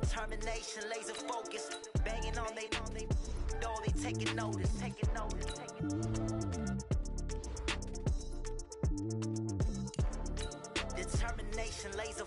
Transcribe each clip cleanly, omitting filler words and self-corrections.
Determination, laser focus, banging on they door, they taking notice. Determination, laser.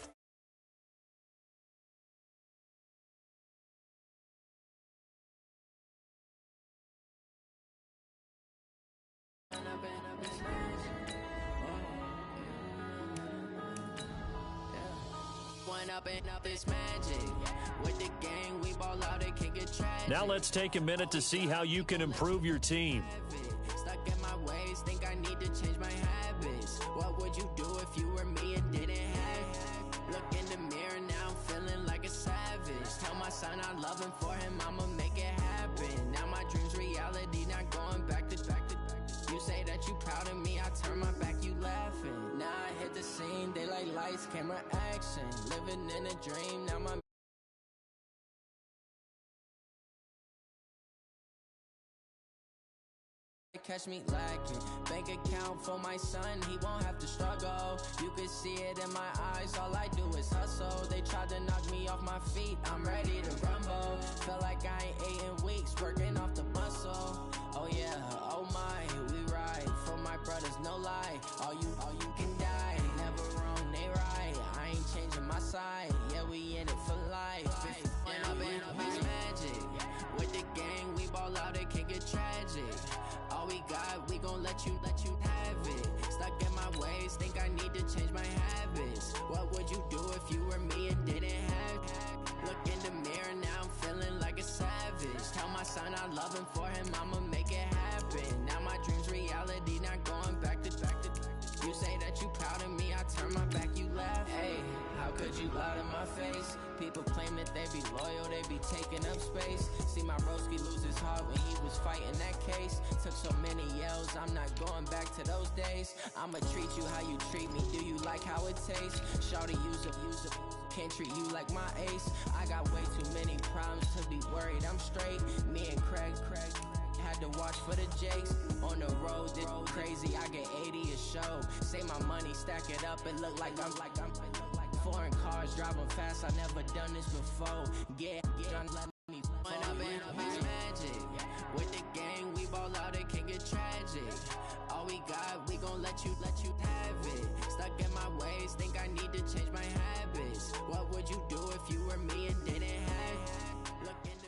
Now let's take a minute to see how you can improve your team. Stuck in my ways, think I need to change my habits. What would you do if you were me and didn't have? Look in the mirror, now I'm feeling like a savage. Tell my son I love him, for him I'ma make it happen. Now my dream's reality, not going back to. You say that you proud of me, I turn my back, you laughing. Now I hit the scene, they like lights, camera, action. Living in a dream, now my catch me lacking. Bank account for my son, he won't have to struggle. You can see it in my eyes, all I do is hustle. They tried to knock me off my feet, I'm ready to rumble. Feel like I ain't ate in weeks, working off the muscle. Oh yeah, oh my, we ride for my brothers, no lie. All you can die, never wrong, they right. I ain't changing my side, yeah, we in it for life. When I've been magic, with the gang, we ball out, it can get tragic. All we got, we gon' let you have it. Stuck in my ways, think I need to change my habits. What would you do if you were me and didn't have? Look in the mirror, now I'm feeling like a savage. Tell my son I love him, for him I'ma make it happen. Now my dream's reality, not going back to. You say that you proud of me, I turn my back, you laugh. Hey, how could you lie to my face? People claim that they be loyal, they be taking up space. See my broski lose his heart when he was fighting that case. Took so many yells, I'm not going back to those days. I'ma treat you how you treat me, do you like how it tastes? Shawty, use it, can't treat you like my ace. I got way too many problems to be worried, I'm straight. Me and Craig had to watch for the Jakes. On the road, this crazy, I get 80 a show. Say my money, stack it up, it look like I'm foreign cars, driving fast, I never done this before. Yeah, let me when I've been magic. With the gang, we ball out, it can get tragic. All we got, we gon' let you have it. Stuck in my ways, think I need to change my habits. What would you do if you were me and didn't have? Look in the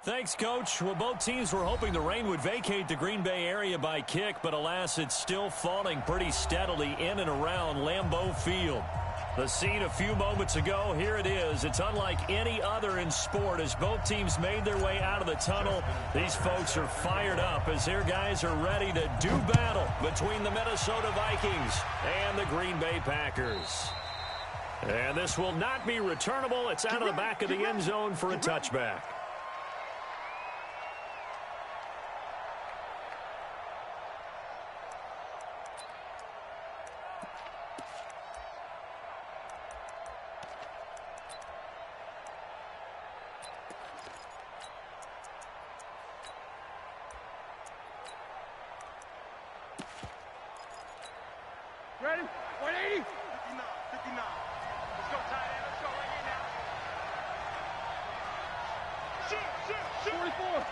Thanks, Coach. Well, both teams were hoping the rain would vacate the Green Bay area by kick, but alas, it's still falling pretty steadily in and around Lambeau Field. The scene a few moments ago, here it is. It's unlike any other in sport as both teams made their way out of the tunnel. These folks are fired up as their guys are ready to do battle between the Minnesota Vikings and the Green Bay Packers. And this will not be returnable. It's out of the back of the end zone for a touchback. Ready? 180? 59. Let's go, tight end. Let's go right in now. Shoot. 44.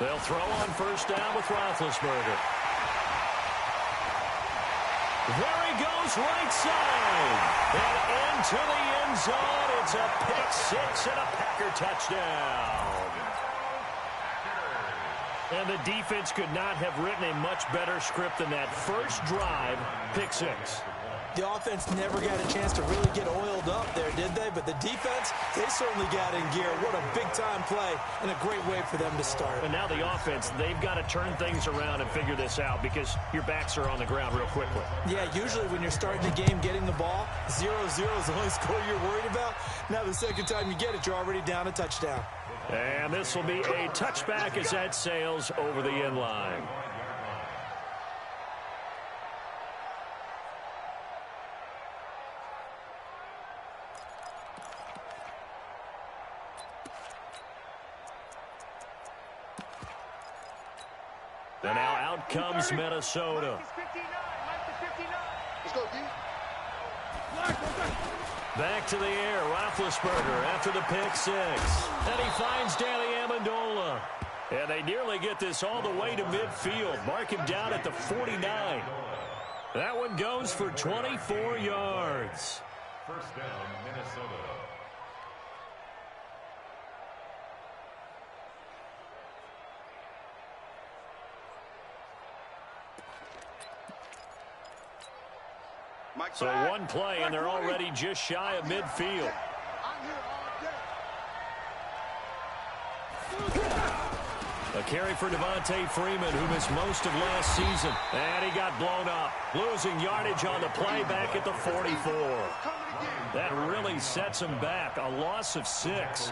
They'll throw on first down with Roethlisberger. There he goes, right side. And into the end zone. It's a pick six and a Packer touchdown. And the defense could not have written a much better script than that first drive, pick six. The offense never got a chance to really get oiled up there, did they? But the defense, they certainly got in gear. What a big-time play and a great way for them to start. And now the offense, they've got to turn things around and figure this out because your backs are on the ground real quickly. Yeah, usually when you're starting the game getting the ball, 0-0 is the only score you're worried about. Now the second time you get it, you're already down a touchdown. And this will be a touchback as that sails over the end line. And now out comes Minnesota. Let's go, D. Back to the air, Roethlisberger after the pick six. And he finds Danny Amendola. And they nearly get this all the way to midfield. Mark him down at the 49. That one goes for 24 yards. First down, Minnesota. So one play, and they're already just shy of midfield. A carry for Devontae Freeman, who missed most of last season. And he got blown up, losing yardage on the play back at the 44. That really sets him back. A loss of 6.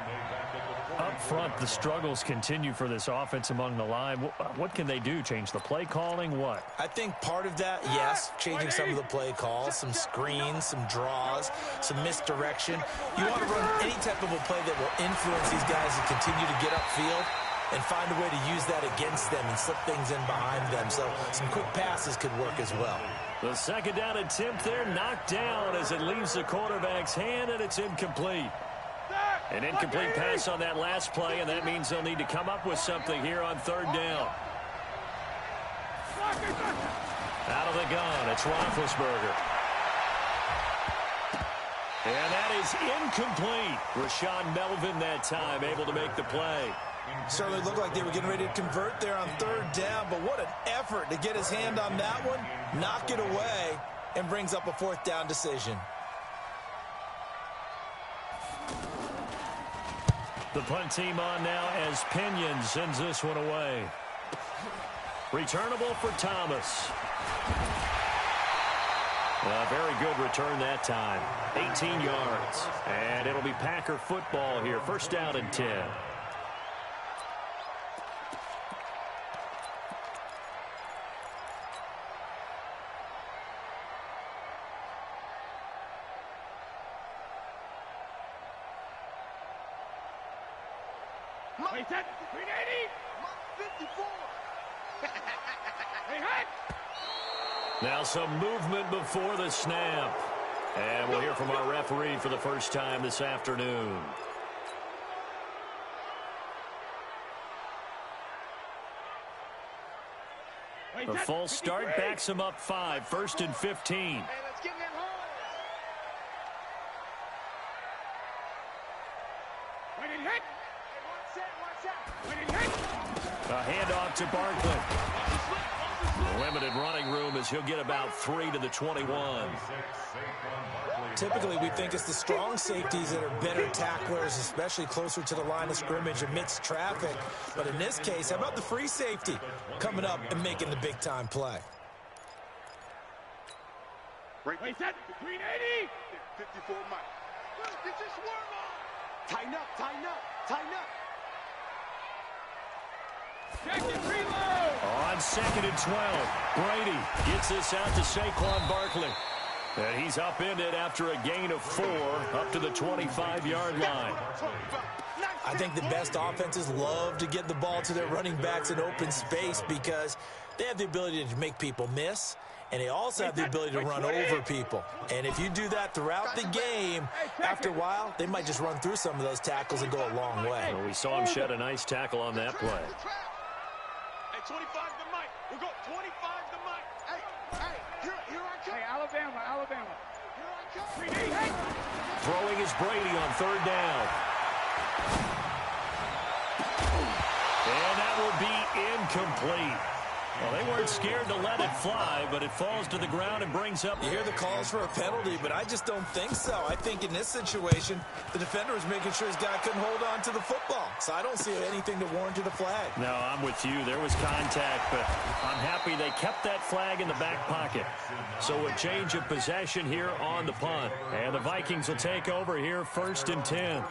Up front, the struggles continue for this offense among the line. What can they do? Change the play calling? What? I think part of that, yes, changing some of the play calls, some screens, some draws, some misdirection. You want to run any type of a play that will influence these guys to continue to get upfield and find a way to use that against them and slip things in behind them. So some quick passes could work as well. The second down attempt there knocked down as it leaves the quarterback's hand, and it's incomplete. An incomplete pass on that last play, and that means they'll need to come up with something here on third down. Out of the gun, it's Roethlisberger. And that is incomplete. Rashaan Melvin that time able to make the play. Certainly looked like they were getting ready to convert there on third down, but what an effort to get his hand on that one, knock it away, and brings up a fourth down decision. The punt team on now as Pinion sends this one away. Returnable for Thomas. A very good return that time. 18 yards. And it'll be Packer football here. First down and 10. Hey, set. 380. 54. Hey, hut. Now some movement before the snap. And we'll hear from our referee for the first time this afternoon. The false start backs him up 5, first and 15. Hey, let's get that home. When it hit. A handoff to Barkley. Limited running room as he'll get about 3 to the 21. Typically, we think it's the strong safeties that are better tacklers, especially closer to the line of scrimmage amidst traffic. But in this case, how about the free safety coming up and making the big-time play? Wait, set. 380. 54 Mike. Get your swerve on. Tighten up, tighten up, tighten up. On second and 12, Brady gets this out to Saquon Barkley. And he's upended after a gain of 4 up to the 25-yard line. I think the best offenses love to get the ball to their running backs in open space because they have the ability to make people miss, and they also have the ability to run over people. And if you do that throughout the game, after a while, they might just run through some of those tackles and go a long way. Well, we saw him shed a nice tackle on that play. Hey, 25 to Mike. We'll go 25 to Mike. Hey, here I come. Hey, Alabama. Here I come. 3D, hey. Throwing is Brady on third down. And that will be incomplete. Well, they weren't scared to let it fly, but it falls to the ground and brings up. You hear the calls for a penalty, but I just don't think so. I think in this situation, the defender was making sure his guy couldn't hold on to the football. So I don't see anything to warrant a flag. No, I'm with you. There was contact, but I'm happy they kept that flag in the back pocket. So a change of possession here on the punt. And the Vikings will take over here first and 10.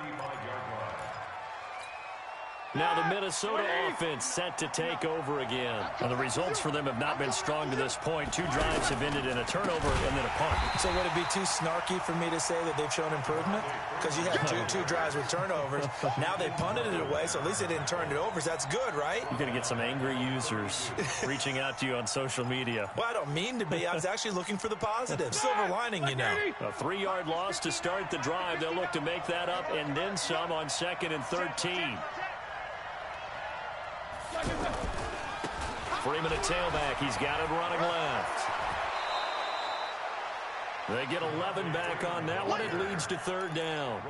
Now the Minnesota offense set to take over again. And the results for them have not been strong to this point. 2 drives have ended in a turnover and then a punt. So would it be too snarky for me to say that they've shown improvement? Because you had two drives with turnovers. Now they punted it away, so at least they didn't turn it over. So that's good, right? You're going to get some angry users reaching out to you on social media. Well, I don't mean to be. I was actually looking for the positive. Silver lining, you know. A 3-yard loss to start the drive. They'll look to make that up and then some on 2nd and 13. Freeman at tailback. He's got it running left. They get 11 back on that one. It leads to 3rd down.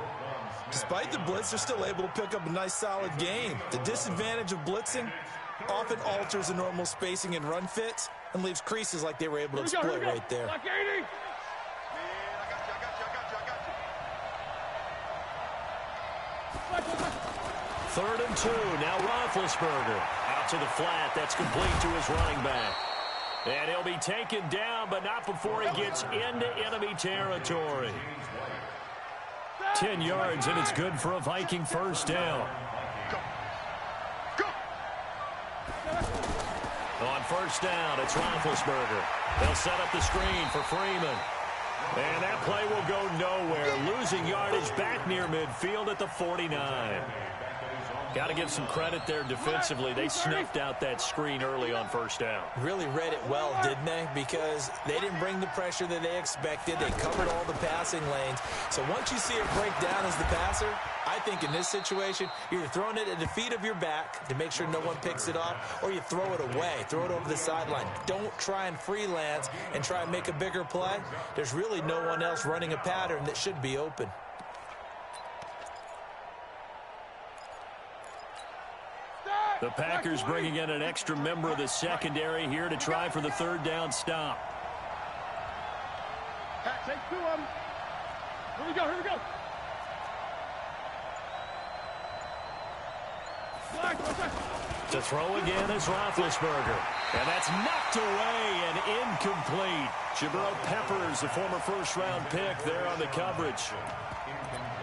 Despite the blitz, they're still able to pick up a nice, solid gain. The disadvantage of blitzing often alters the normal spacing and run fits and leaves creases like they were able to exploit right there. 3rd and 2. Now Roethlisberger out to the flat. That's complete to his running back. And he'll be taken down, but not before he gets into enemy territory. 10 yards, and it's good for a Viking 1st down. On 1st down, it's Roethlisberger. They'll set up the screen for Freeman. And that play will go nowhere. Losing yardage back near midfield at the 49. Got to give some credit there defensively. They snuffed out that screen early on 1st down. Really read it well, didn't they? Because they didn't bring the pressure that they expected. They covered all the passing lanes. So once you see it break down as the passer, I think in this situation, you're throwing it at the feet of your back to make sure no one picks it off, or you throw it away, throw it over the sideline. Don't try and freelance and try and make a bigger play. There's really no one else running a pattern that should be open. The Packers bringing in an extra member of the secondary here to try for the 3rd down stop. Take 2 of them. Here we go, here we go. To throw again is Roethlisberger. And that's knocked away and incomplete. Jabril Peppers, the former 1st-round pick there on the coverage.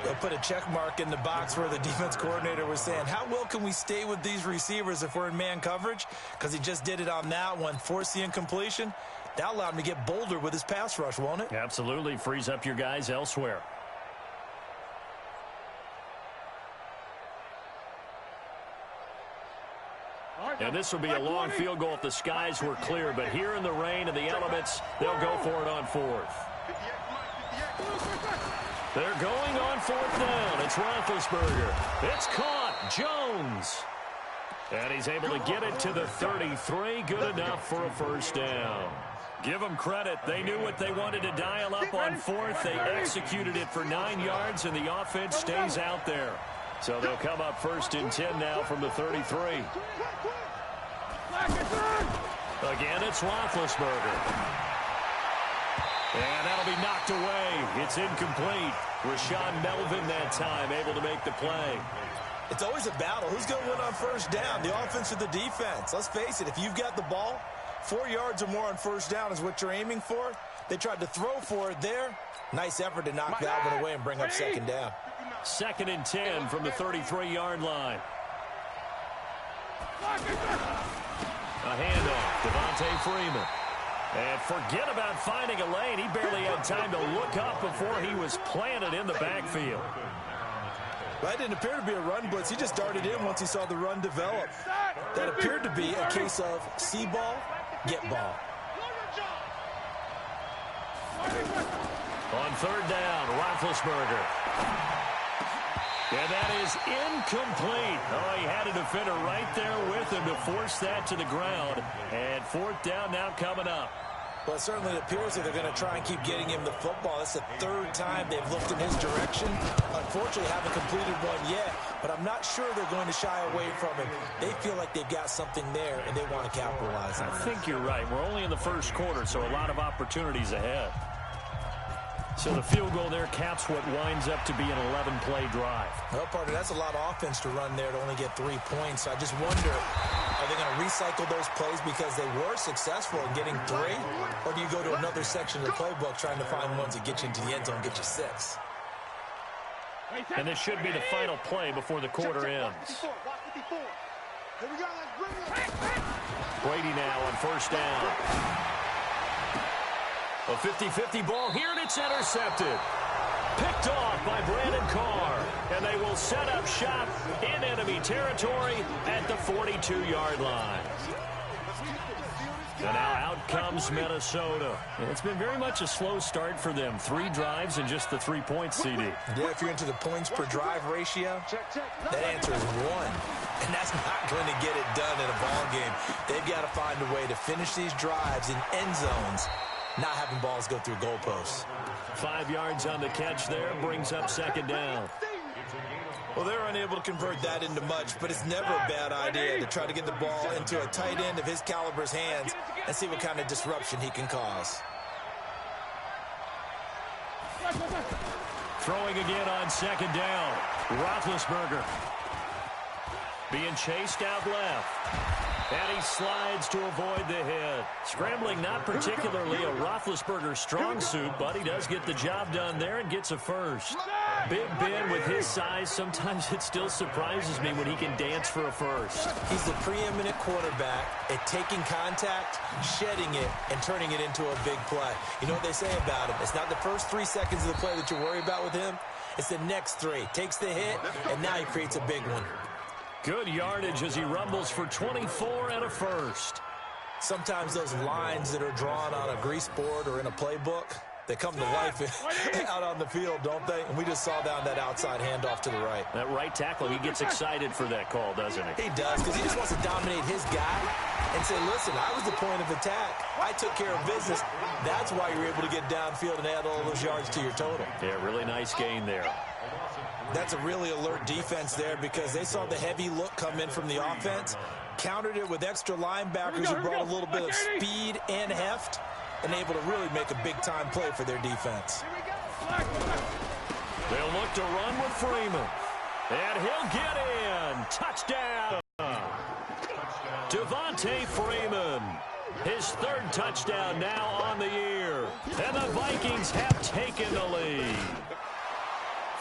They'll put a check mark in the box where the defense coordinator was saying, how well can we stay with these receivers if we're in man coverage? Because he just did it on that one, forced the incompletion. That allowed him to get bolder with his pass rush, won't it? Absolutely. Frees up your guys elsewhere. And this will be a long field goal if the skies were clear. But here in the rain and the elements, they'll go for it on 4th. They're going on 4th down. It's Roethlisberger. It's caught. Jones. And he's able to get it to the 33. Good enough for a 1st down. Give them credit. They knew what they wanted to dial up on 4th. They executed it for 9 yards, and the offense stays out there. So they'll come up 1st and 10 now from the 33. Again, it's Roethlisberger. And that'll be knocked away. It's incomplete. Rashawn Melvin that time able to make the play. It's always a battle. Who's going to win on 1st down, the offense or the defense? Let's face it, if you've got the ball, 4 yards or more on 1st down is what you're aiming for. They tried to throw for it there. Nice effort to knock that one away and bring up 2nd down. 2nd and 10 from the 33-yard line. A handoff. Devontae Freeman. And forget about finding a lane. He barely had time to look up before he was planted in the backfield. That didn't appear to be a run blitz. He just darted in once he saw the run develop. That appeared to be a case of see ball, get ball. On 3rd down, Roethlisberger. And that is incomplete. Oh, he had a defender right there with him to force that to the ground. And 4th down now coming up. Well, it certainly appears that they're going to try and keep getting him the football. That's the 3rd time they've looked in his direction. Unfortunately, haven't completed one yet, but I'm not sure they're going to shy away from him. They feel like they've got something there, and they want to capitalize on it. I think you're right. We're only in the 1st quarter, so a lot of opportunities ahead. So the field goal there caps what winds up to be an 11-play drive. Well, partner, that's a lot of offense to run there to only get 3 points. So I just wonder, are they going to recycle those plays because they were successful in getting 3? Or do you go to another section of the playbook trying to find ones that get you into the end zone and get you 6? And this should be the final play before the quarter ends. Brady now on first down. A 50-50 ball here, and it's intercepted. Picked off by Brandon Carr. And they will set up shop in enemy territory at the 42-yard line. And now out comes Minnesota. It's been very much a slow start for them. 3 drives and just the 3 points, CD. Yeah, if you're into the points per drive ratio, that answer is 1. And that's not going to get it done in a ball game. They've got to find a way to finish these drives in end zones, not having balls go through goalposts. 5 yards on the catch there, brings up second down. Well, they're unable to convert that into much, but it's never a bad idea to try to get the ball into a tight end of his caliber's hands and see what kind of disruption he can cause. Throwing again on second down. Roethlisberger being chased out left. And he slides to avoid the hit. Scrambling not particularly a Roethlisberger strong suit, but he does get the job done there and gets a first. Big Ben with his size, sometimes it still surprises me when he can dance for a first. He's the preeminent quarterback at taking contact, shedding it, and turning it into a big play. You know what they say about him? It's not the first 3 seconds of the play that you worry about with him. It's the next 3. Takes the hit, and now he creates a big one. Good yardage as he rumbles for 24 and a first. Sometimes those lines that are drawn on a grease board or in a playbook, they come to life out on the field, don't they? And we just saw down that outside handoff to the right. That right tackle, he gets excited for that call, doesn't he? He does, because he just wants to dominate his guy and say, listen, I was the point of attack. I took care of business. That's why you're able to get downfield and add all those yards to your total. Yeah, really nice gain there. That's a really alert defense there because they saw the heavy look come in from the offense, countered it with extra linebackers who brought a little bit of speed and heft, and able to really make a big-time play for their defense. They'll look to run with Freeman. And he'll get in. Touchdown. Devontae Freeman. His 3rd touchdown now on the year. And the Vikings have taken the lead.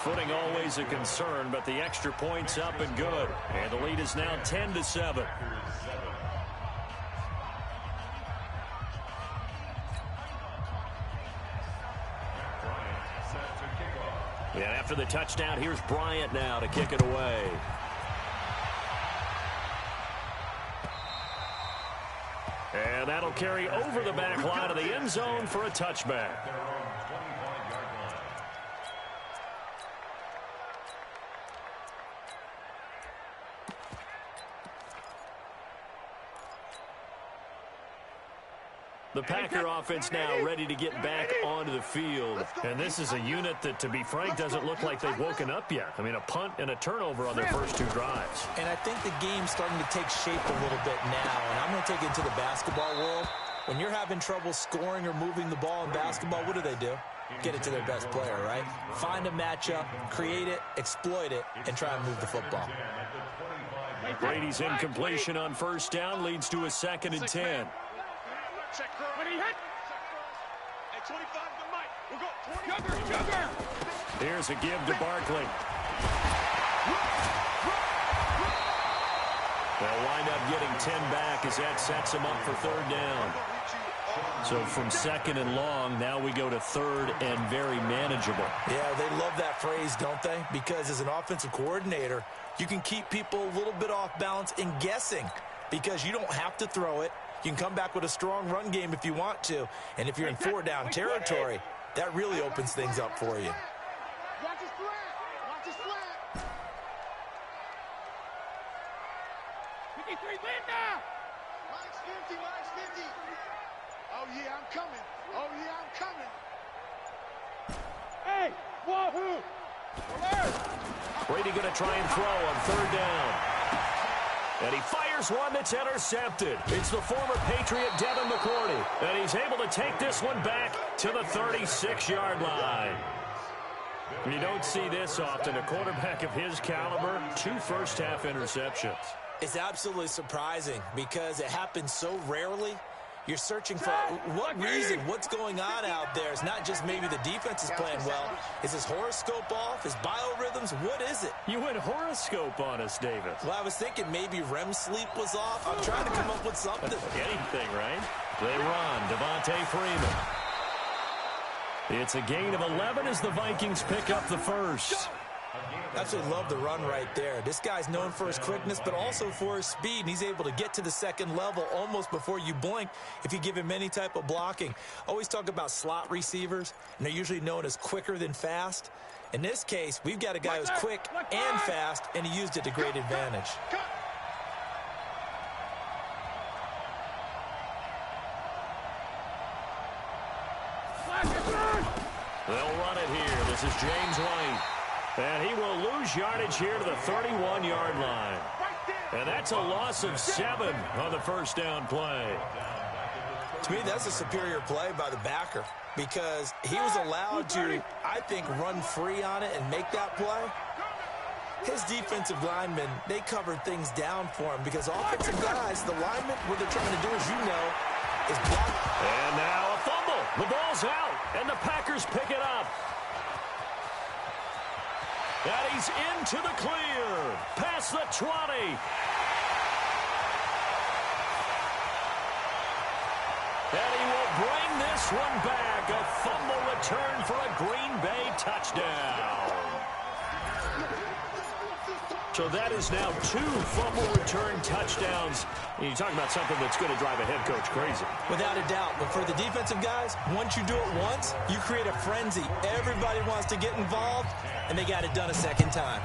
Footing always a concern, but the extra point's up and good. And the lead is now 10-7. And after the touchdown, here's Bryant now to kick it away. And that'll carry over the back line of the end zone for a touchback. The Packer offense now ready to get back onto the field. And this is a unit that, to be frank, doesn't look like they've woken up yet. I mean, a punt and a turnover on their first 2 drives. And I think the game's starting to take shape a little bit now. And I'm going to take it into the basketball world. When you're having trouble scoring or moving the ball in basketball, what do? Get it to their best player, right? Find a matchup, create it, exploit it, and try and move the football. Brady's incompletion on first down leads to a 2nd and 10. Check when he hit. At 25 to Mike. We'll go 20. Jugger. Here's a give to Barkley. They'll wind up getting 10 back as that sets him up for 3rd down. So from 2nd and long, now we go to 3rd and very manageable. Yeah, they love that phrase, don't they? Because as an offensive coordinator, you can keep people a little bit off balance in guessing because you don't have to throw it. You can come back with a strong run game if you want to. And if you're in 4-down territory, that really opens things up for you. Watch his flat. Watch his flat. 53 Linda. Mike's 50. Mike's 50. Oh, yeah, I'm coming. Oh, yeah, I'm coming. Hey, wahoo. Brady going to try and throw on 3rd down. And he fires one that's intercepted. It's the former Patriot Devin McCourty. And he's able to take this one back to the 36-yard line. You don't see this often. A quarterback of his caliber, 2 first-half interceptions. It's absolutely surprising because it happens so rarely. You're searching for what reason, what's going on out there. It's not just maybe the defense is playing well. Is his horoscope off? His biorhythms? What is it? You went horoscope on us, Davis. Well, I was thinking maybe REM sleep was off. I'm trying to come up with something. Anything, right? They run. Devontae Freeman. It's a gain of 11 as the Vikings pick up the first. Absolutely love the run right there. This guy's known for his quickness, but also for his speed, and he's able to get to the second level almost before you blink if you give him any type of blocking. Always talk about slot receivers, and they're usually known as quicker than fast. In this case, we've got a guy who's quick and fast, and he used it to great advantage. They'll run it here. This is James White. And he will lose yardage here to the 31-yard line. And that's a loss of 7 on the first down play. To me, that's a superior play by the backer because he was allowed to, I think, run free on it and make that play. His defensive linemen, they covered things down for him because offensive guys, the linemen, what they're trying to do, as you know, is block. And now a fumble. The ball's out, and the Packers pick it up. And he's into the clear. Past the 20. And he will bring this one back. A fumble return for a Green Bay touchdown. So that is now 2 fumble return touchdowns. And you talk about something that's going to drive a head coach crazy. Without a doubt. But for the defensive guys, once you do it once, you create a frenzy. Everybody wants to get involved, and they got it done a second time.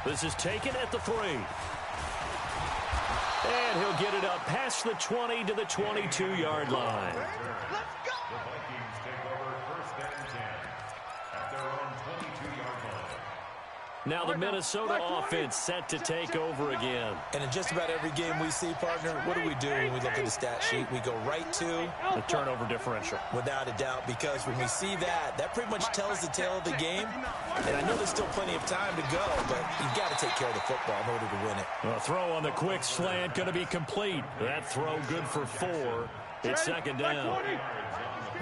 This is taken at the 3. And he'll get it up past the 20 to the 22-yard line. Let's go! The Vikings take over first and 10 at their own 22-yard line. Now the Minnesota offense set to take over again. And in just about every game we see, partner, what do we do when we look at the stat sheet? We go right to the turnover differential. Without a doubt, because when we see that, that pretty much tells the tale of the game. And I know there's still plenty of time to go, but you've got to take care of the football in order to win it. A throw on the quick slant going to be complete. That throw good for 4. It's second down.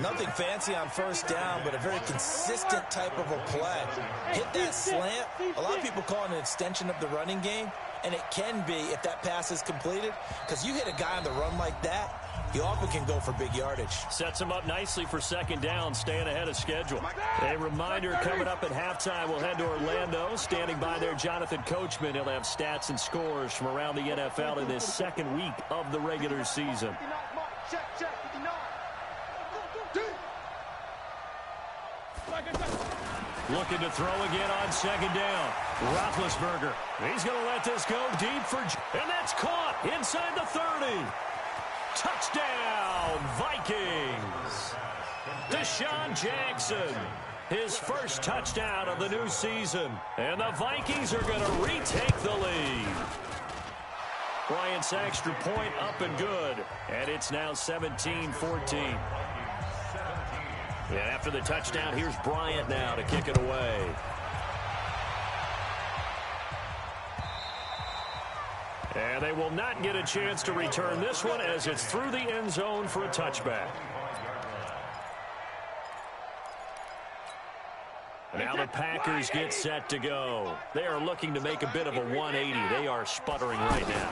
Nothing fancy on first down, but a very consistent type of a play. Hit that slant. A lot of people call it an extension of the running game, and it can be if that pass is completed, because you hit a guy on the run like that, you often can go for big yardage. Sets him up nicely for second down, staying ahead of schedule. A reminder, coming up at halftime, we'll head to Orlando. Standing by there, Jonathan Coachman. He'll have stats and scores from around the NFL in this second week of the regular season. Looking to throw again on second down. Roethlisberger. He's going to let this go deep for... And that's caught inside the 30. Touchdown, Vikings. Deshaun Jackson. His first touchdown of the new season. And the Vikings are going to retake the lead. Bryant's extra point up and good. And it's now 17-14. And after the touchdown, here's Bryant now to kick it away. And they will not get a chance to return this one as it's through the end zone for a touchback. Now the Packers get set to go. They are looking to make a bit of a 180. They are sputtering right now.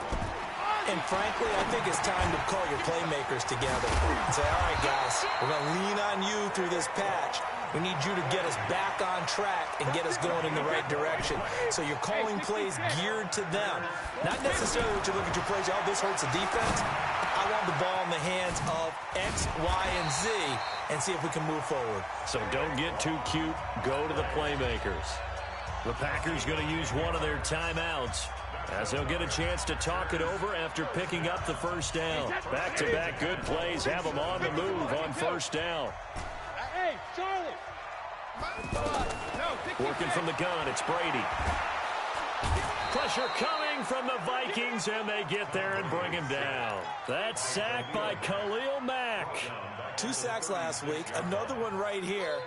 And frankly, I think it's time to call your playmakers together and say, all right, guys, we're going to lean on you through this patch. We need you to get us back on track and get us going in the right direction. So you're calling plays geared to them. Not necessarily what you look at your plays, oh, this hurts the defense. I want the ball in the hands of X, Y, and Z and see if we can move forward. So don't get too cute. Go to the playmakers. The Packers going to use one of their timeouts, as they'll get a chance to talk it over after picking up the first down. Back-to-back good plays have them on the move on first down. Hey, Charlie. Working from the gun, it's Brady. Pressure coming from the Vikings, and they get there and bring him down. That's sacked by Khalil Mack. 2 sacks last week, another one right here.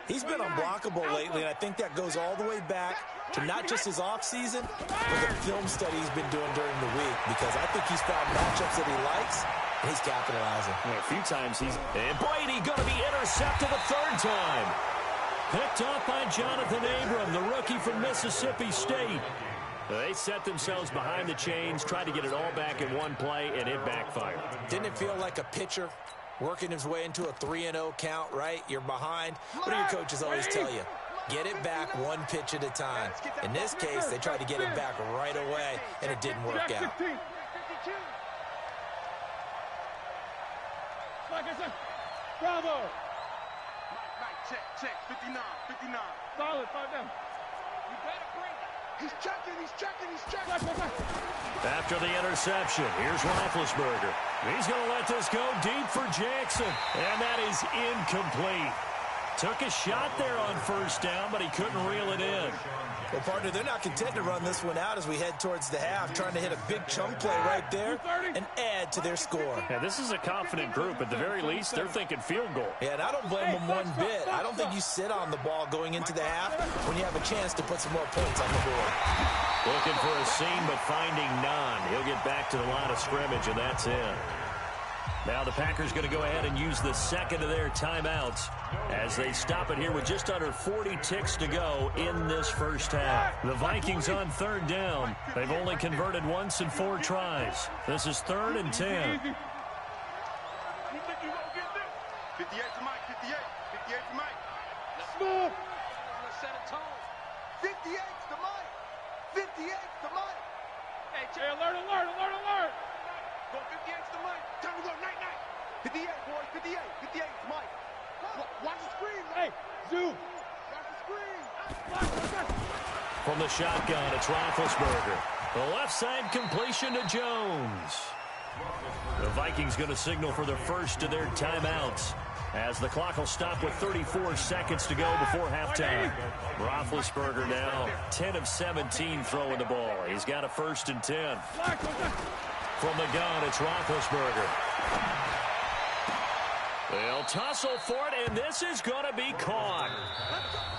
He's been unblockable lately, and I think that goes all the way back to not just his offseason, but the film study he's been doing during the week, because I think he's found matchups that he likes, and he's capitalizing. A few times and Brady going to be intercepted a third time. Picked off by Jonathan Abram, the rookie from Mississippi State. They set themselves behind the chains, tried to get it all back in one play, and it backfired. Didn't it feel like a pitcher working his way into a 3-0 count, right? You're behind. What do your coaches always tell you? Get it back one pitch at a time. In this case, they tried to get it back right away, and it didn't work out. Bravo! Check, 59. Solid, 5 down. You better bring it. He's checking. After the interception, here's Roethlisberger. He's going to let this go deep for Jackson. And that is incomplete. Took a shot there on first down, but he couldn't reel it in. Well, partner, they're not content to run this one out as we head towards the half, trying to hit a big chunk play right there and add to their score. Yeah, this is a confident group. At the very least, they're thinking field goal. Yeah, and I don't blame them one bit. I don't think you sit on the ball going into the half when you have a chance to put some more points on the board. Looking for a seam, but finding none. He'll get back to the line of scrimmage, and that's it. Now the Packers going to go ahead and use the second of their timeouts as they stop it here with just under 40 ticks to go in this first half. The Vikings on third down. They've only converted once in 4 tries. This is 3rd and 10. 58 to Mike, 58 to Mike. Let's move. Let's set a tone. 58 to Mike. 58 to Mike. Hey, alert. Go 58 to Mike. Time to go, night. 58, boys, 58 to Mike. Watch the screen. Hey, zoom. Watch the screen. From the shotgun, it's Roethlisberger. The left side completion to Jones. The Vikings going to signal for the first of their timeouts as the clock will stop with 34 seconds to go before halftime. Roethlisberger now 10 of 17 throwing the ball. He's got a 1st and 10. From the gun, it's Roethlisberger. They'll tussle for it, and this is going to be caught.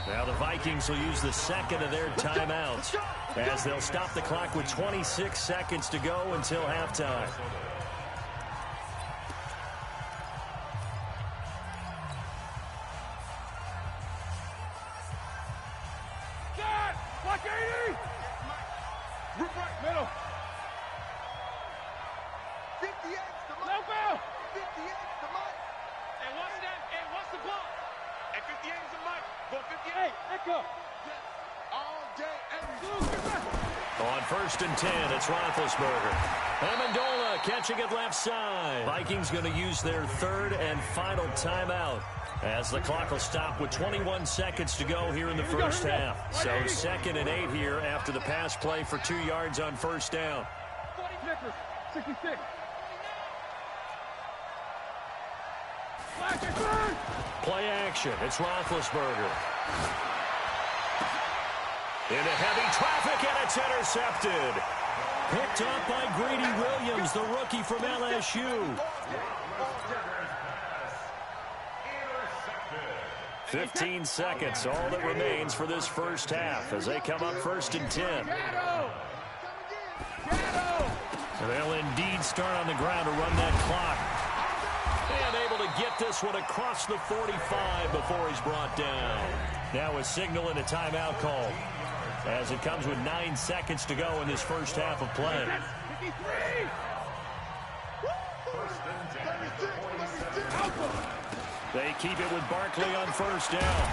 Now the Vikings will use the second of their timeouts as they'll stop the clock with 26 seconds to go until halftime. Block 80! Root right, middle. 58 to Mike. No foul. 58 to Mike. And what's that? And what's the ball? And 58 to Mike. Go 58. Hey, let go. Yes. All day, every day. On 1st and 10, it's Roethlisberger. Amendola catching it left side. Vikings going to use their 3rd and final timeout as the clock will stop with 21 seconds to go here in the first half. So 2nd and 8 here after the pass play for 2 yards on first down. 66. Play action. It's Roethlisberger. Into heavy traffic, and it's intercepted. Picked up by Greedy Williams, the rookie from LSU. 15 seconds, all that remains for this first half as they come up 1st and 10. So they'll indeed start on the ground to run that clock. And able to get this one across the 45 before he's brought down. Now a signal and a timeout call as it comes with 9 seconds to go in this first half of play. They keep it with Barkley on first down.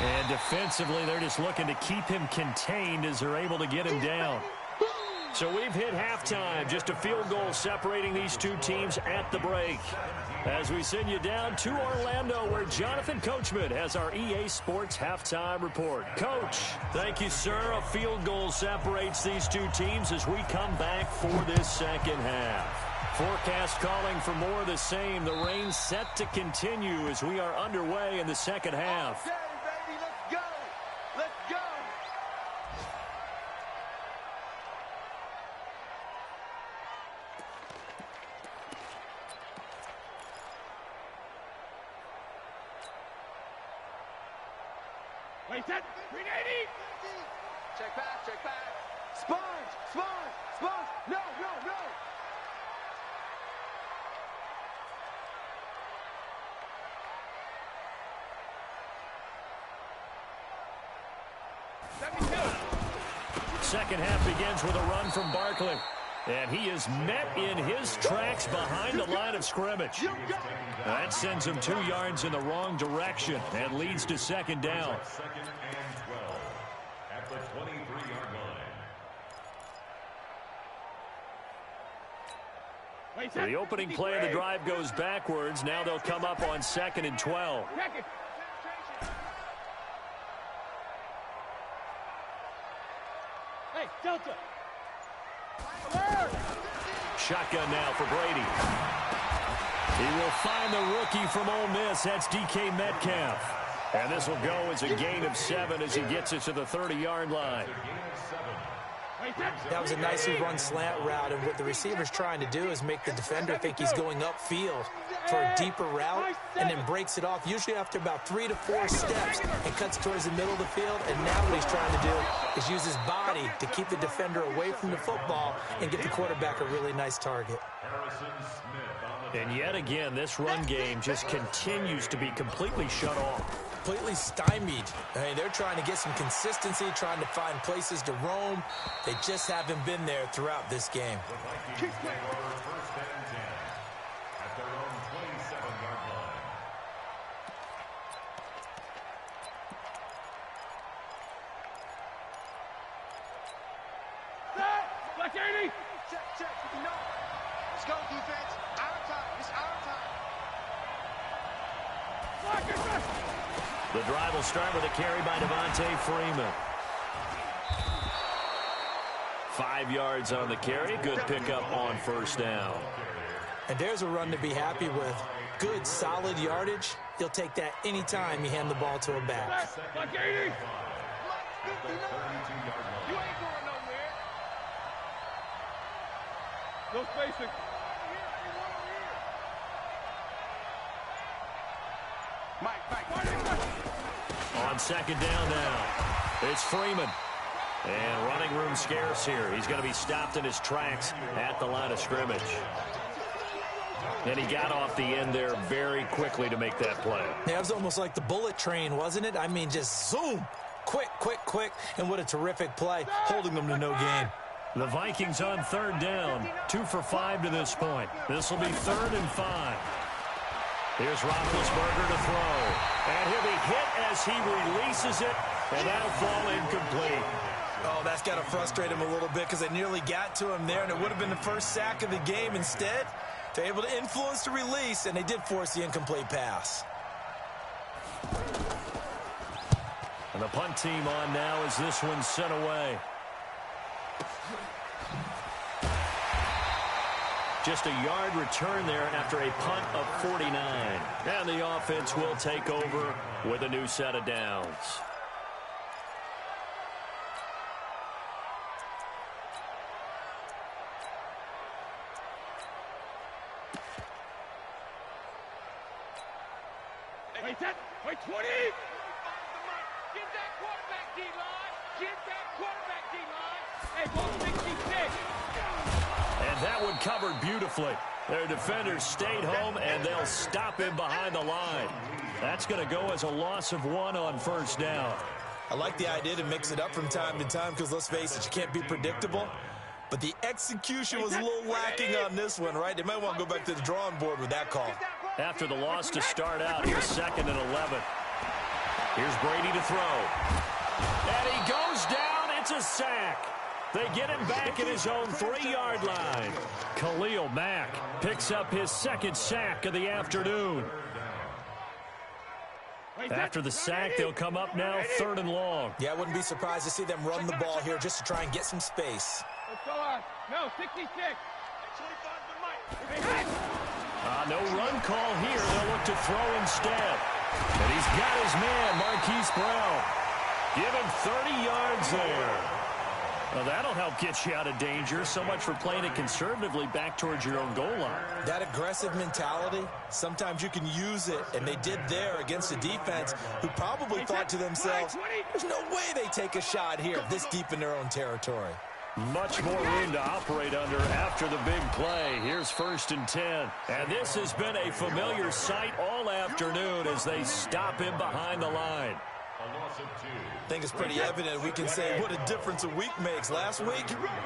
And defensively, they're just looking to keep him contained as they're able to get him down. So we've hit halftime. Just a field goal separating these two teams at the break. As we send you down to Orlando, where Jonathan Coachman has our EA Sports halftime report. Coach, thank you, sir. A field goal separates these two teams as we come back for this second half. Forecast calling for more of the same. The rain set to continue as we are underway in the second half. Okay, baby, let's go. Let's go. Wait, set. 380. Check back, check back. Sponge, sponge, sponge. No, no, no. Second half begins with a run from Barkley. And he is met in his tracks behind the line of scrimmage. That sends him 2 yards in the wrong direction and leads to second down. Second and 12 at the 23-yard line. The opening play of the drive goes backwards. Now they'll come up on 2nd and 12. Hey, Delta. Shotgun now for Brady. He will find the rookie from Ole Miss. That's DK Metcalf. And this will go as a gain of 7 as he gets it to the 30-yard line. That was a nicely run slant route, and what the receiver's trying to do is make the defender think he's going upfield for a deeper route and then breaks it off, usually after about 3 to 4 steps, and cuts towards the middle of the field. And now what he's trying to do is use his body to keep the defender away from the football and get the quarterback a really nice target. And yet again, this run game just continues to be completely shut off. Completely stymied. I mean, they're trying to get some consistency, trying to find places to roam. They just haven't been there throughout this game. The Vikings take over first and 10 at their own 27-yard line. Black 80. Check, check. No. Let's go, defense. Our time. It's our time. The drive will start with a carry by Devontae Freeman. 5 yards on the carry. Good pickup on first down. And there's a run to be happy with. Good, solid yardage. He'll take that any time you hand the ball to a back. Black 80. You ain't going nowhere. No spacing. On second down now, it's Freeman. And running room scarce here. He's going to be stopped in his tracks at the line of scrimmage. And he got off the end there very quickly to make that play. Yeah, it was almost like the bullet train, wasn't it? I mean, just zoom. Quick, quick, quick. And what a terrific play, holding them to no gain. The Vikings on third down. 2 for 5 to this point. This will be 3rd and 5. Here's Roethlisberger to throw. And he'll be hit as he releases it, and that'll fall incomplete. Oh, that's got to frustrate him a little bit because they nearly got to him there, and it would have been the first sack of the game. Instead, they're able to influence the release, and they did force the incomplete pass. And the punt team on now as this one's sent away. Just a yard return there after a punt of 49. And the offense will take over with a new set of downs. Wait, that. Wait, 20. Get that quarterback D-line. Get that quarterback D-line. Hey, ball 66. And that one covered beautifully. Their defenders stayed home, and they'll stop him behind the line. That's going to go as a loss of 1 on first down. I like the idea to mix it up from time to time because, let's face it, you can't be predictable. But the execution was a little lacking on this one, right? They might want to go back to the drawing board with that call. After the loss to start out, here's 2nd and 11. Here's Brady to throw. And he goes down. It's a sack. They get him back at his own 3-yard line. Khalil Mack picks up his 2nd sack of the afternoon. After the sack, they'll come up now 3rd and long. Yeah, I wouldn't be surprised to see them run the ball here just to try and get some space. Let's go on. No, 66. No run call here. They'll look to throw instead. And he's got his man, Marquise Brown. Give him 30 yards there. Well, that'll help get you out of danger. So much for playing it conservatively back towards your own goal line. That aggressive mentality, sometimes you can use it, and they did there against a defense who probably thought to themselves, there's no way they take a shot here this deep in their own territory. Much more room to operate under after the big play. Here's 1st and 10. And this has been a familiar sight all afternoon as they stop him behind the line. I think it's pretty evident. We can say what a difference a week makes. Last week,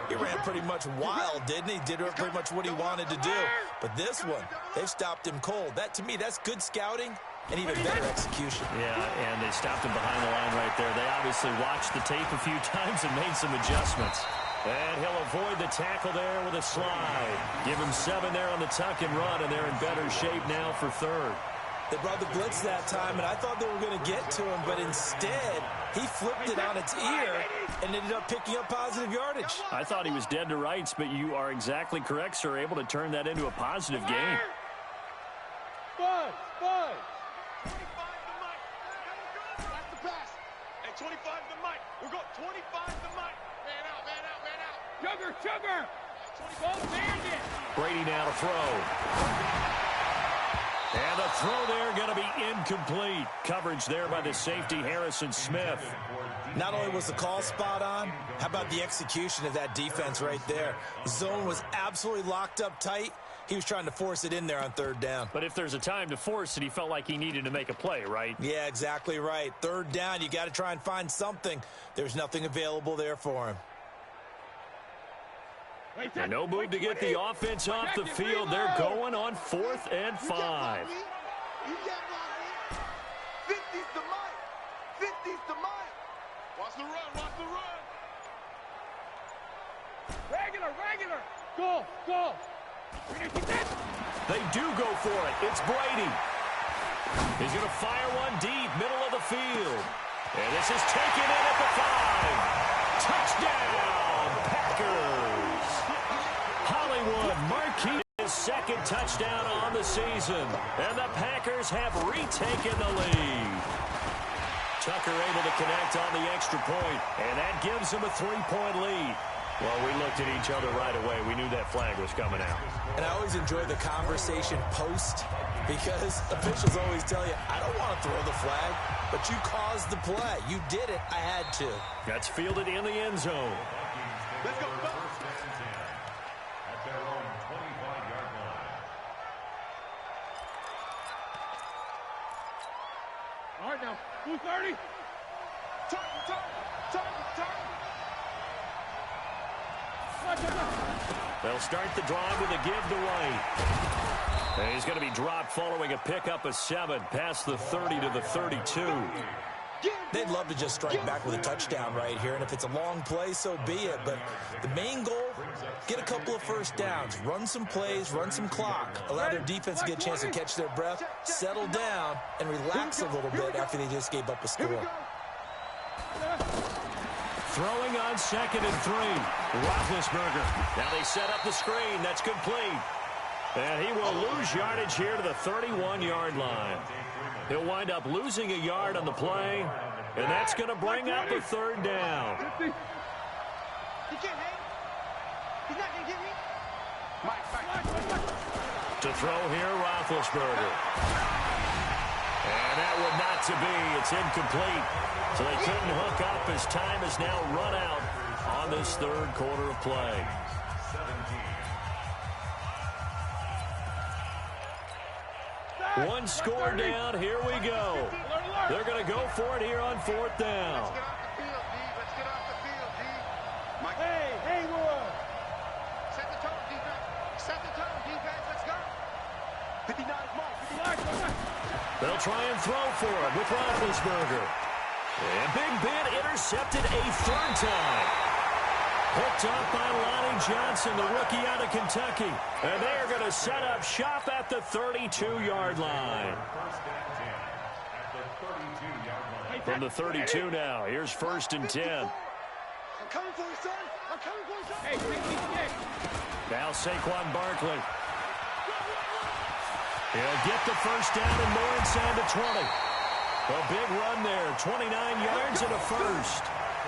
he ran pretty much wild, didn't he? Did pretty much what he wanted to do. But this one, they've stopped him cold. That, to me, that's good scouting and even better execution. Yeah, and they stopped him behind the line right there. They obviously watched the tape a few times and made some adjustments. And he'll avoid the tackle there with a slide. Give him 7 there on the tuck and run, and they're in better shape now for 3rd. They brought the blitz that time, and I thought they were going to get to him, but instead, he flipped it on its ear and ended up picking up positive yardage. I thought he was dead to rights, but you are exactly correct, sir. Able to turn that into a positive gain. Bud. 25 to Mike. That's the pass. Hey, 25 to Mike. We're going 25 to Mike. Man out. Sugar. 24 bandit. Brady now to throw. And the throw there going to be incomplete. Coverage there by the safety, Harrison Smith. Not only was the call spot on, how about the execution of that defense right there? Zone was absolutely locked up tight. He was trying to force it in there on 3rd down. But if there's a time to force it, he felt like he needed to make a play, right? Yeah, exactly right. 3rd down, you got to try and find something. There's nothing available there for him. And no move to get the offense off the field. They're going on 4th and 5. 50's the Mike. 50's the Mike. Watch the run. Regular. Go. They do go for it. It's Brady. He's going to fire one deep, middle of the field. And this is taken in at the 5. Touchdown, Packers. Hollywood marquee his 2nd touchdown on the season. And the Packers have retaken the lead. Tucker able to connect on the extra point, and that gives him a 3-point lead. Well, we looked at each other right away. We knew that flag was coming out. And I always enjoy the conversation post because officials always tell you, I don't want to throw the flag, but you caused the play. You did it. I had to. That's fielded in the end zone. Let's go. At their own 25-yard line. All right, now. 230. Turn. They'll start the drive with a give to White. And he's going to be dropped following a pickup of 7 past the 30 to the 32. They'd love to just strike back with a touchdown right here, and if it's a long play, so be it. But the main goal, get a couple of 1st downs, run some plays, run some clock, allow their defense to get a chance to catch their breath, settle down, and relax a little bit after they just gave up a score. Throwing on 2nd and 3. Roethlisberger. Now they set up the screen. That's complete. And he will lose yardage here to the 31-yard line. He'll wind up losing a yard on the play, and that's going to bring up a 3rd down. He can't hang. He's not going to get me. Mike. To throw here, Roethlisberger. And that would not to be. It's incomplete. So they couldn't hook up as time is now run out on this 3rd quarter of play. 1 score down. Here we go. They're going to go for it here on 4th down. Let's get off the field, D. Mike. Hey, Wood. Set the tone, defense. Let's go. 59 Mike. They'll try and throw for it with Roethlisberger. And Big Ben intercepted a 3rd time. Picked up by Lonnie Johnson, the rookie out of Kentucky. And they're going to set up shop at the 32-yard line. From the 32 now, here's 1st and 10. I'm coming for you, son. Hey, Now Saquon Barkley. He'll get the 1st down and more inside the 20. A big run there, 29 yards and a 1st.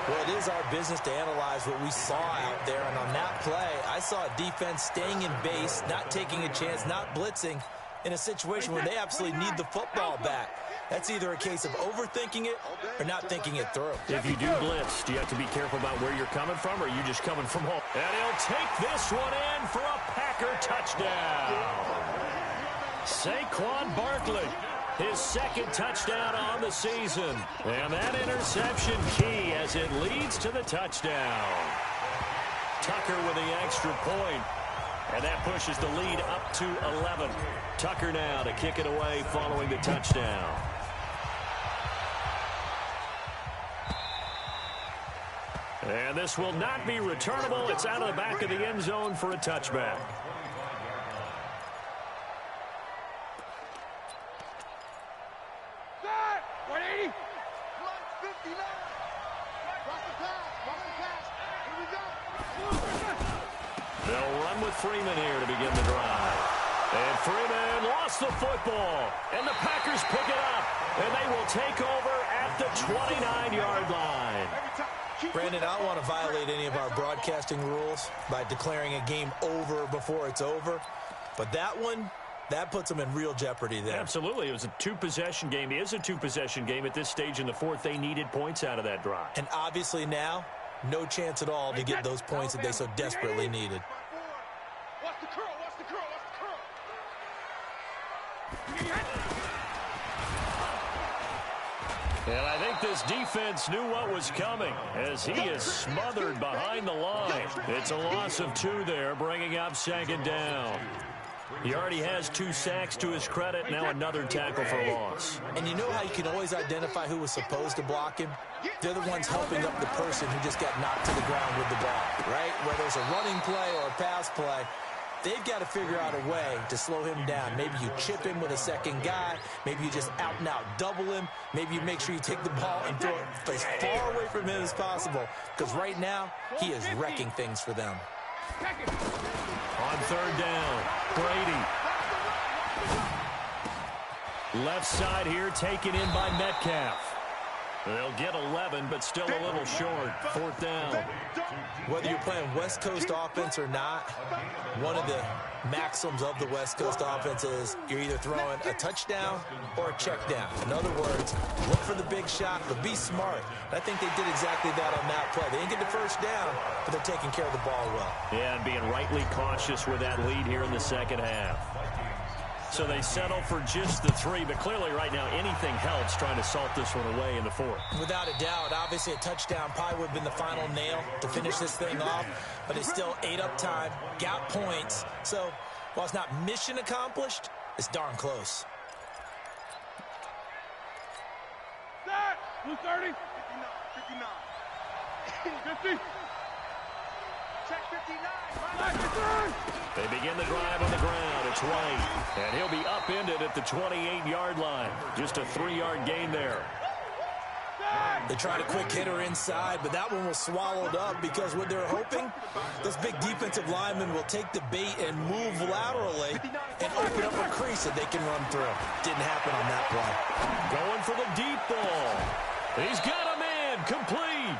Well, it is our business to analyze what we saw out there. And on that play, I saw a defense staying in base, not taking a chance, not blitzing in a situation where they absolutely need the football back. That's either a case of overthinking it or not thinking it through. If you do blitz, do you have to be careful about where you're coming from, or are you just coming from home? And he'll take this one in for a Packer touchdown. Saquon Barkley, his second touchdown on the season. And that interception key as it leads to the touchdown. Tucker with the extra point. And that pushes the lead up to 11. Tucker now to kick it away following the touchdown. And this will not be returnable. It's out of the back of the end zone for a touchback. They'll run with Freeman here to begin the drive. And Freeman lost the football. And the Packers pick it up. And they will take over at the 29-yard line. Brandon, I don't want to violate any of our broadcasting rules by declaring a game over before it's over. But that one, that puts them in real jeopardy there. Absolutely. It was a two-possession game. It is a two-possession game at this stage in the fourth. They needed points out of that drive. And obviously now, no chance at all to get those points that they so desperately needed. Watch the curl, watch the curl, watch the curl. And I think this defense knew what was coming as he is smothered behind the line. It's a loss of 2 there, bringing up second down. He already has 2 sacks to his credit. Now another tackle for loss. And you know how you can always identify who was supposed to block him? They're the ones helping up the person who just got knocked to the ground with the ball, right? Whether it's a running play or a pass play, they've got to figure out a way to slow him down. Maybe you chip him with a second guy. Maybe you just out and out double him. Maybe you make sure you take the ball and throw it as far away from him as possible. Because right now, he is wrecking things for them. On third down, Brady. Left side here taken in by Metcalf. They'll get 11, but still a little short. Fourth down. Whether you're playing West Coast offense or not, one of the maxims of the West Coast offense is you're either throwing a touchdown or a check down. In other words, look for the big shot, but be smart. I think they did exactly that on that play. They didn't get the first down, but they're taking care of the ball well. Yeah, and being rightly cautious with that lead here in the second half. So they settle for just the 3, but clearly right now anything helps trying to salt this one away in the fourth. Without a doubt, obviously a touchdown probably would have been the final nail to finish this thing off, but it's still ate up time, got points. So while it's not mission accomplished, it's darn close. Set! Blue 30. 59. 50. Check 59. They begin the drive on the ground. It's White. And he'll be upended at the 28-yard line. Just a 3-yard gain there. They tried a quick hitter inside, but that one was swallowed up because what they're hoping, those big defensive linemen will take the bait and move laterally and open up a crease that they can run through. Didn't happen on that play. Going for the deep ball. He's got a man complete.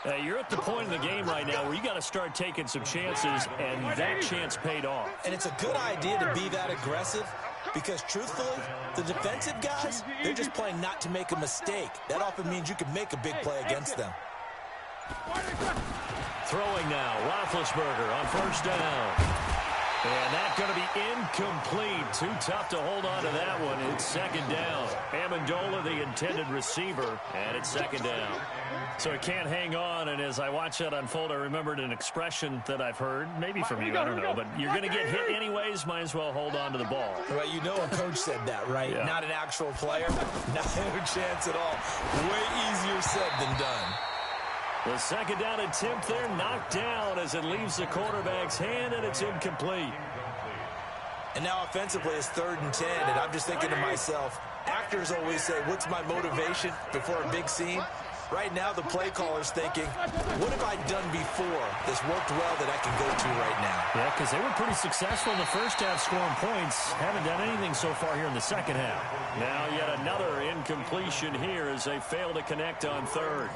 Hey, you're at the point in the game right now where you got to start taking some chances, and that chance paid off. And it's a good idea to be that aggressive because, truthfully, the defensive guys, they're just playing not to make a mistake. That often means you can make a big play against them. Throwing now, Roethlisberger on first down. And that's going to be incomplete. Too tough to hold on to that one. It's second down. Amendola, the intended receiver, and it's second down. So it can't hang on, and as I watch that unfold, I remembered an expression that I've heard, maybe from you, I don't know, but you're going to get hit anyways, might as well hold on to the ball. Well, you know a coach said that, right? Yeah. Not an actual player. Not a chance at all. Way easier said than done. The second down attempt there knocked down as it leaves the quarterback's hand, and it's incomplete. And now offensively it's 3rd and 10, and I'm just thinking to myself, actors always say, what's my motivation before a big scene? Right now the play caller's thinking, what have I done before that's worked well that I can go to right now? Yeah, because they were pretty successful in the first half scoring points. Haven't done anything so far here in the second half. Now yet another incompletion here as they fail to connect on third.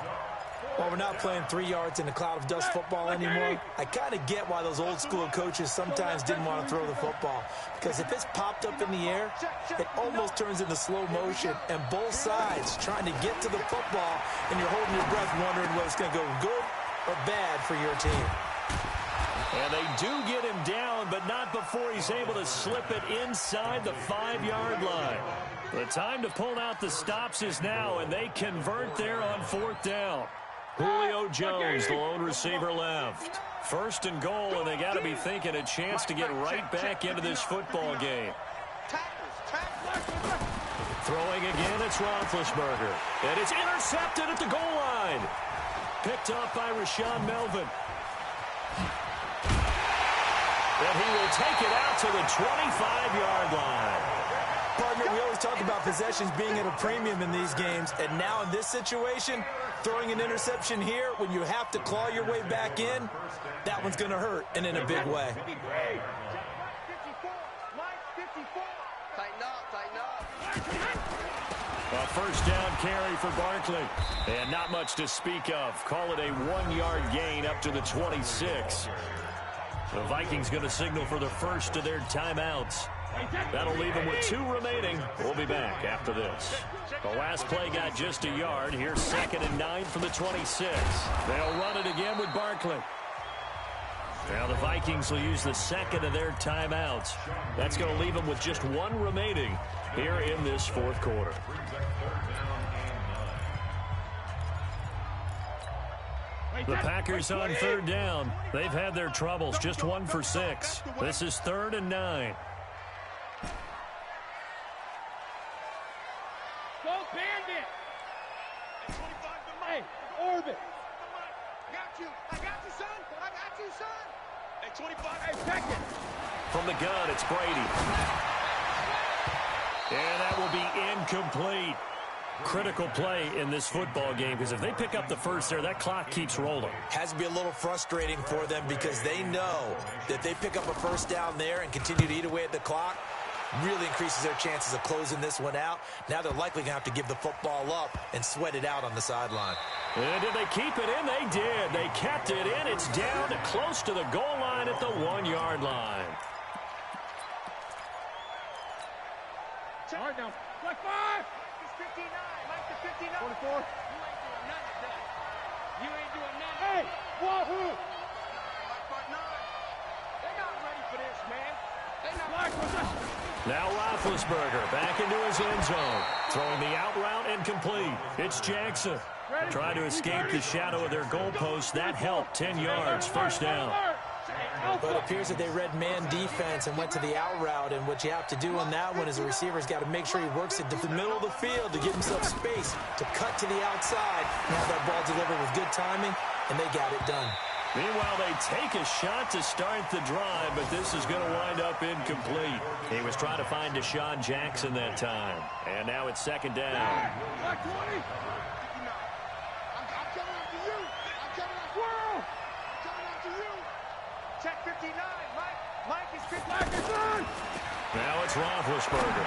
Well, we're not playing 3 yards in a cloud of dust football anymore. I kind of get why those old school coaches sometimes didn't want to throw the football. Because if it's popped up in the air, it almost turns into slow motion. And both sides trying to get to the football, and you're holding your breath wondering whether it's going to go good or bad for your team. And they do get him down, but not before he's able to slip it inside the 5-yard line. The time to pull out the stops is now, and they convert there on 4th down. Julio Jones, the lone receiver left. 1st and goal, and they got to be thinking a chance to get right back into this football game. Throwing again, it's Roethlisberger. And it's intercepted at the goal line. Picked off by Rashaan Melvin. And he will take it out to the 25-yard line. Partner, we always talk about possessions being at a premium in these games, and now in this situation, throwing an interception here when you have to claw your way back in, that one's going to hurt, and in a big way. A 1st down carry for Barkley. And not much to speak of. Call it a 1-yard gain up to the 26. The Vikings going to signal for the first of their timeouts. That'll leave them with 2 remaining. We'll be back after this. The last play got just a yard. Here's 2nd and 9 from the 26. They'll run it again with Barkley. Now the Vikings will use the 2nd of their timeouts. That's going to leave them with just 1 remaining here in this 4th quarter. The Packers on 3rd down. They've had their troubles. Just 1 for 6. This is 3rd and 9. Go Bandit! Hey, Orbit! I got you, son! Hey, 25, hey, Peckett! From the gun, it's Brady. And that will be incomplete. Critical play in this football game, because if they pick up the first there, that clock keeps rolling. Has to be a little frustrating for them because they know that they pick up a 1st down there and continue to eat away at the clock, really increases their chances of closing this one out. Now they're likely going to have to give the football up and sweat it out on the sideline. And did they keep it in? They did. They kept it in. It's down to close to the goal line at the 1-yard line. Hard now. Black 5! It's 59. Mike the 59. 24. You ain't doing nothing today. You ain't doing nothing. Hey! Wahoo! Black 9. They're not ready for this, man. They're not black possession. Now Roethlisberger back into his end zone. Throwing the out route incomplete. It's Jackson. Trying to escape the shadow of their goalpost. That helped. 10 yards. 1st down. But it appears that they read man defense and went to the out route, and what you have to do on that one is the receiver's got to make sure he works it to the middle of the field to give himself space to cut to the outside and have that ball delivered with good timing, and they got it done. Meanwhile, they take a shot to start the drive, but this is going to wind up incomplete. He was trying to find Deshaun Jackson that time, and now it's 2nd down. Black 20. I'm coming after you. I'm coming after you. Coming after you. Check 59. Mike is 59. Now it's Roethlisberger.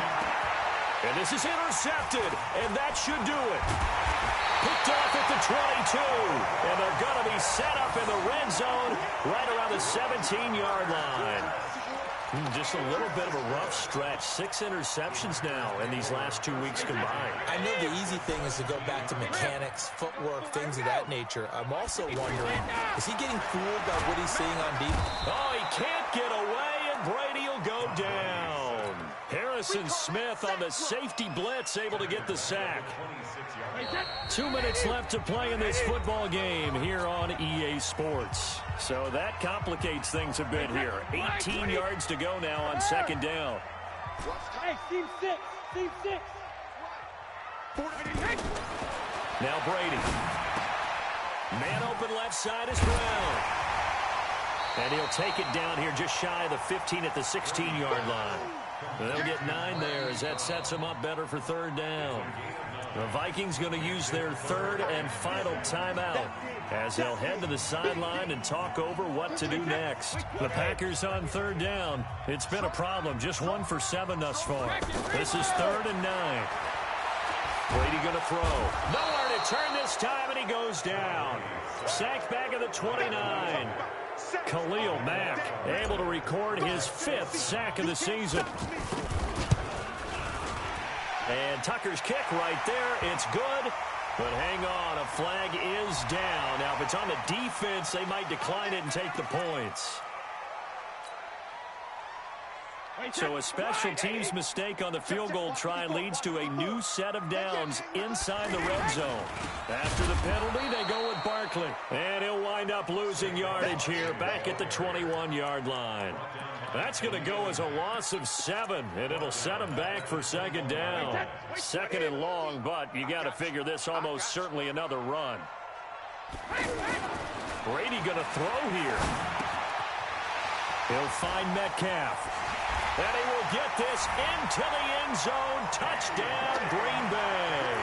And this is intercepted, and that should do it. Picked off at the 22, and they're going to be set up in the red zone right around the 17-yard line. Just a little bit of a rough stretch. 6 interceptions now in these last 2 weeks combined. I know the easy thing is to go back to mechanics, footwork, things of that nature. I'm also wondering, is he getting fooled by what he's seeing on defense? Oh, he can't get away, and Brady will go down. Harrison Smith on the safety blitz, able to get the sack. 2 minutes left to play in this football game here on EA Sports. So that complicates things a bit here. 18 yards to go now on 2nd down. Hey, team 6. Team 6. Now Brady. Man open left side is Brown. And he'll take it down here just shy of the 15 at the 16-yard line. They'll get 9 there as that sets them up better for 3rd down. The Vikings going to use their 3rd and final timeout as they'll head to the sideline and talk over what to do next. The Packers on 3rd down. It's been a problem. Just 1 for 7 thus far. This is 3rd and 9. Brady going to throw. Nowhere to return this time, and he goes down. Sacked back at the 29. Khalil Mack able to record his 5th sack of the season. And Tucker's kick right there. It's good. But hang on, a flag is down. Now, if it's on the defense, they might decline it and take the points. So a special teams mistake on the field goal try leads to a new set of downs inside the red zone. After the penalty, they go with Barkley. And he'll wind up losing yardage here back at the 21-yard line. That's going to go as a loss of 7, and it'll set him back for second down. Second and long, but you got to figure this almost certainly another run. Brady going to throw here. He'll find Metcalf. And he will get this into the end zone. Touchdown, Green Bay.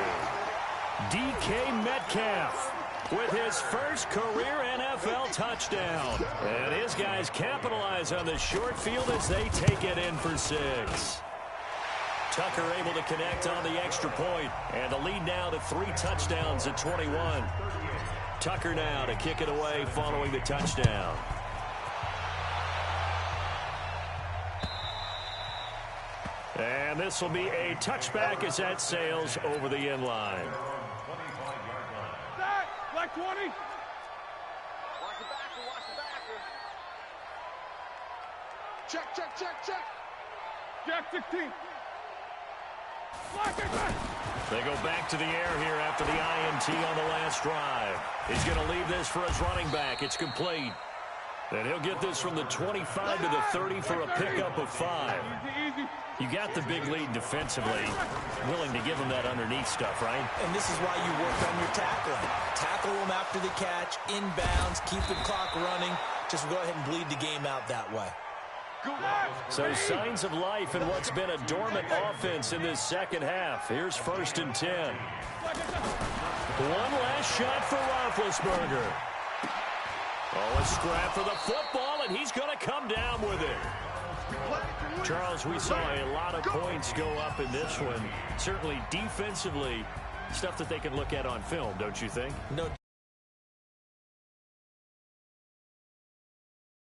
DK Metcalf with his first career NFL touchdown. And his guys capitalize on the short field as they take it in for 6. Tucker able to connect on the extra point. And the lead now to 3 touchdowns at 21. Tucker now to kick it away following the touchdown. And this will be a touchback as that sails over the end line. Black 20. Watch the backer. Check. Jack 16. They go back to the air here after the INT on the last drive. He's going to leave this for his running back. It's complete. And he'll get this from the 25 to the 30 for a pickup of 5. You got the big lead defensively, willing to give him that underneath stuff, right? And this is why you work on your tackling. Tackle them after the catch, inbounds, keep the clock running. Just go ahead and bleed the game out that way. So signs of life in what's been a dormant offense in this second half. Here's 1st and 10. One last shot for Roethlisberger. Oh, a scrap for the football, and he's going to come down with it. Charles, we saw a lot of points go up in this one. Certainly defensively, stuff that they can look at on film, don't you think? No.